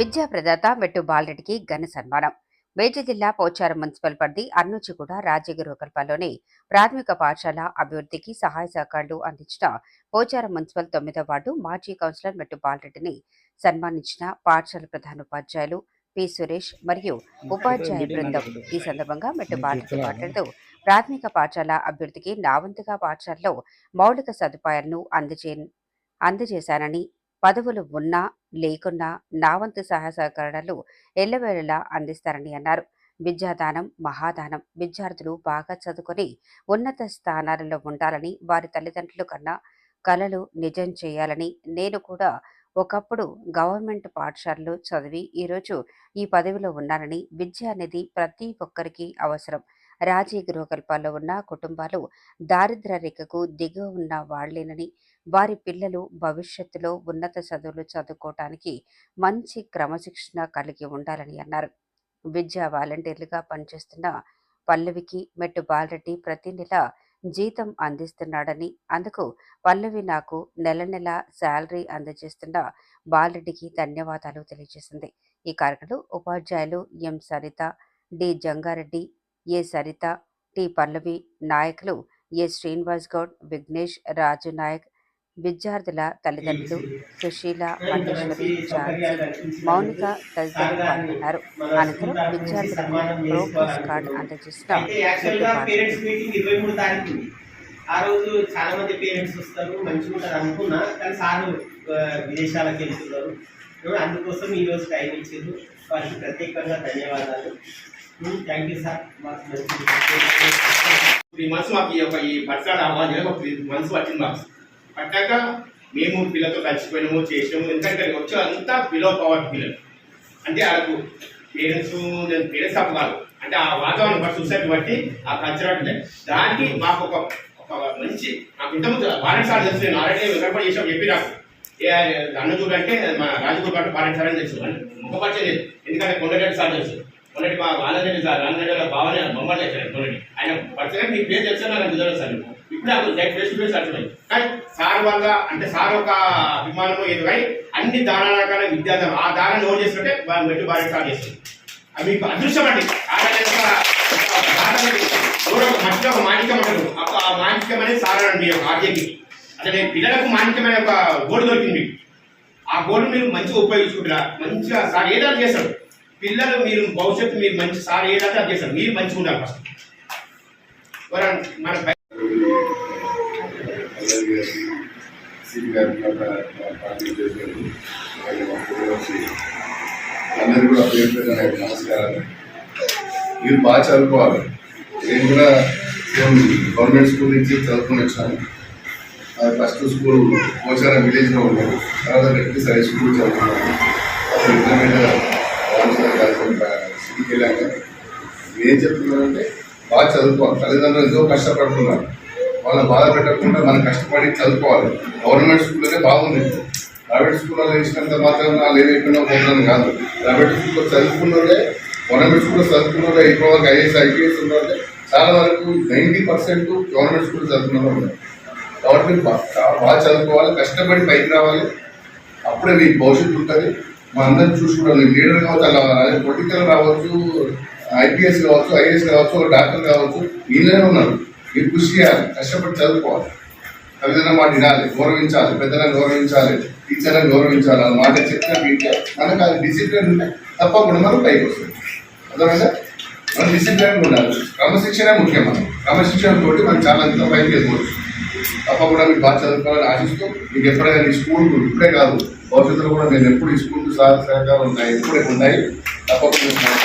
విద్యా ప్రదాత మెట్టు బాలరెడ్డికి ఘన సన్మానం. మేడ్చల్ జిల్లా పోచారం మున్సిపల్ పరిధి అన్నూచిగూడ రాజగిరికల్పలోని ప్రాథమిక పాఠశాల అభివృద్ధికి సహాయ సహకారాలు అందించిన పోచారం మున్సిపల్ 9వ వార్డు మాజీ కౌన్సిలర్ మెట్టు బాలరెడ్డిని సన్మానించిన పాఠశాల ప్రధానోపాధ్యాయులు పి సురేష్ మరియు ఉపాధ్యాయ బృందం. ఈ సందర్భంగా మెట్టు బాలరెడ్డి మాట్లాడుతూ ప్రాథమిక పాఠశాల అభివృద్ధికి నా వంతుగా పాఠశాలలో మౌలిక సదుపాయాలను అందజేశానని, పదవులు ఉన్నా లేకున్నా నా వంతు సహాయ సహకారాలు ఎల్లవేళలా అందిస్తారని అన్నారు. విద్యాదానం మహాదానం. విద్యార్థులు బాగా చదువుకొని ఉన్నత స్థానాలలో ఉండాలని, వారి తల్లిదండ్రులు కన్నా కలలు నిజం చేయాలని, నేను కూడా ఒకప్పుడు గవర్నమెంట్ పాఠశాలలో చదివి ఈరోజు ఈ పదవిలో ఉన్నానని, విద్య అనేది ప్రతి ఒక్కరికి అవసరం. రాజీ గృహకల్పాల్లో ఉన్న కుటుంబాలు దారిద్ర్య రేఖకు దిగువ ఉన్న వాళ్లేనని, వారి పిల్లలు భవిష్యత్తులో ఉన్నత చదువులు చదువుకోవటానికి మంచి క్రమశిక్షణ కలిగి ఉండాలని అన్నారు. విద్యా వాలంటీర్లుగా పనిచేస్తున్న పల్లవికి మెట్టు బాలరెడ్డి ప్రతి నెల జీతం అందిస్తున్నాడని, అందుకు పల్లవి నాకు నెల నెల శాలరీ అందజేస్తున్న బాలరెడ్డికి ధన్యవాదాలు తెలియజేసింది. ఈ కార్యక్రమంలో ఉపాధ్యాయులు ఎం సరిత, డి జంగారెడ్డి, ఏ సరిత, టి పల్లవి, నాయకులు ఏ శ్రీనివాస్ గౌడ్, విఘ్నేష్, రాజు నాయక్, విద్యార్థుల తల్లిదండ్రులు సుశీల, మల్లేశ్వరి, ఝాన్సీ, మౌనిక తదితరులు పాల్గొన్నారు. అనంతరం విద్యార్థులకు ప్రోగ్రెస్ కార్డు అందజేసిన ఆ రోజు చాలా మంది పేరెంట్స్ వస్తారు, మంచిగా ఉంటారు అనుకున్నా, కానీ సార్ విదేశాలకు వెళ్తున్నారు. అందుకోసం ఈ రోజు టైం ఇచ్చారు. వారికి ప్రత్యేకంగా ధన్యవాదాలు. Thank you sir. మాకు మనసు మాకు ఈ పట్టాడు అవ్వాలి ఒక మనసు పట్టింది. మాకు పట్టాక మేము పిల్లలతో కలిసిపోయినాము, చేసినాము. ఎందుకంటే వచ్చే అంతా బిలో పవర్ పిల్లలు అంటే వాళ్ళకు పేరెంట్స్ అప్పు కాదు, అంటే ఆ వాతావరణం బట్టి సొసైటీ బట్టి ఆ కల్చర్ అంటే దానికి మాకు ఒక మంచి నాకు ఇంతకుముందు వారెంట్ సార్ తెలుసు. నేను ఆల్రెడీ వెంకటపడి చేసాం చెప్పి నాకు అన్న చూడంటే మా రాజకూర్ పాటు వారెంట్ సార్ అని తెలుసు. ముఖపరిచయం లేదు, ఎందుకంటే కొండరెడ్డి సార్ తెలుసు. మొన్నటి మా ఆనందరెడ్డి సార్ ఆనందరెడ్డి భావన బొమ్మలు చేశారు. మొన్నటి ఆయన పరిచయం మీ పేరు తెలుసా నాకు తెలియదు సార్. ఇప్పుడు నాకు ఫేస్ టు ఫేస్ అర్థమైంది. కానీ సార్ వల్ల అంటే సార్ ఒక అభిమానము ఏదో కానీ అన్ని దానాల విద్యార్థులు ఆ దానాన్ని నోట్ చేసుకుంటే మెట్టు బాగా స్టార్ట్ చేస్తుంది. అది మీకు అదృష్టం అండి. మట్టిలో ఒక మాణిక్యం అంటారు, ఆ మాణిక్యం అనేది సార్ అండి మీ యొక్క ఆర్జేకి. అంటే నేను పిల్లలకు మాణిక్యమైన ఒక గోడు దొరికింది. ఆ గోడు మీరు మంచిగా ఉపయోగించుకుంటారా, మంచిగా సార్ ఏదైనా చేస్తాడు. పిల్లలు మీరు భవిష్యత్తు మీరు మంచి సార్ ఏదైతే అది చేస్తారు, మీరు మంచిగా ఉండాలి. ఫస్ట్ మన అందరూ కూడా పేరు పేరు నమస్కారాలు. మీరు బాగా చదువుకోవాలి. నేను కూడా గవర్నమెంట్ స్కూల్ నుంచి చదువుకుని వచ్చాను. ఫస్ట్ స్కూల్ పోచారం విలేజ్లో ఉన్నాను, తర్వాత రెడ్డి హై స్కూల్ చదువుకున్నాను. అసలు ఇంటర్మీడియట్ సిటీకి వెళ్ళాక ఏం చెప్తున్నానంటే బాగా చదువుకోవాలి. తల్లిదండ్రులు ఎంతో కష్టపడుతున్నారు, వాళ్ళని బాధ పెట్టకుండా మనం కష్టపడి చదువుకోవాలి. గవర్నమెంట్ స్కూల్లోనే బాగుంది. ప్రైవేట్ స్కూల్లో ఇచ్చినంత మాత్రం వాళ్ళు ఏదైపోయినా పోతున్నాను కాదు. ప్రైవేట్ స్కూల్లో చదువుకున్నోడే గవర్నమెంట్ స్కూల్లో చదువుకున్నోడే ఎక్కువ వరకు ఐఏఎస్ ఉన్నోడే చాలా వరకు 90% గవర్నమెంట్ స్కూల్ చదువుకున్న ఉన్నారు. కాబట్టి బాగా చదువుకోవాలి, కష్టపడి పైకి రావాలి. అప్పుడే మీకు భవిష్యత్తు ఉంటుంది. మా అందరిని చూసుకోవడం లీడర్ కావచ్చు, అలా పొలిటికల్ రావచ్చు, ఐపీఎస్ కావచ్చు, ఐఏఎస్ కావచ్చు, డాక్టర్ కావచ్చు, వీళ్ళనే ఉన్నారు. మీరు కృషి చేయాలి, కష్టపడి చదువుకోవాలి. తల్లిదండ్రుల మాట వినాలి, గౌరవించాలి, పెద్దలను గౌరవించాలి, టీచర్లను గౌరవించాలి. ఆ మాట చెప్తే వింటే మనకు అది డిసిప్లిన్ ఉంటే తప్పకుండా మనం పైకి వస్తుంది. అర్థమైందా? మనం డిసిప్లిన్ ఉండాలి. క్రమశిక్షణ ముఖ్యం. మనం క్రమశిక్షణ తోటి మనం చాలా అంత పైకి ఎదుకోవచ్చు. తప్పకుండా మీకు బాగా చదువుకోవాలని ఆశిస్తూ మీకు ఎప్పుడైనా ఈ స్కూల్ ఇప్పుడే కాదు భవిష్యత్తులో కూడా నేను ఎప్పుడు ఈ స్కూల్ సహకారం ఉంటాయి, ఎప్పుడే ఉన్నాయి. తప్పకుండా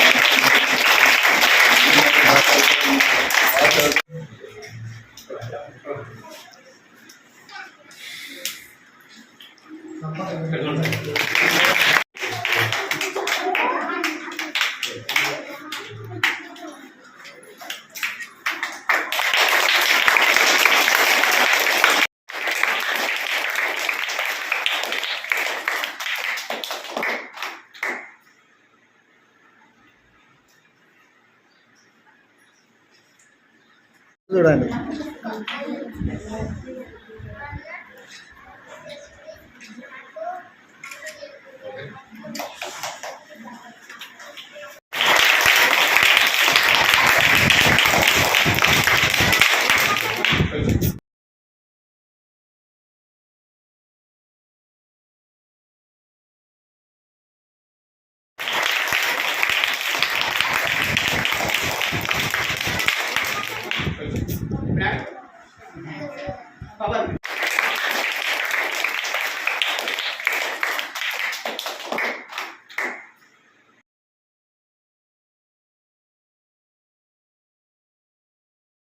చూడండి.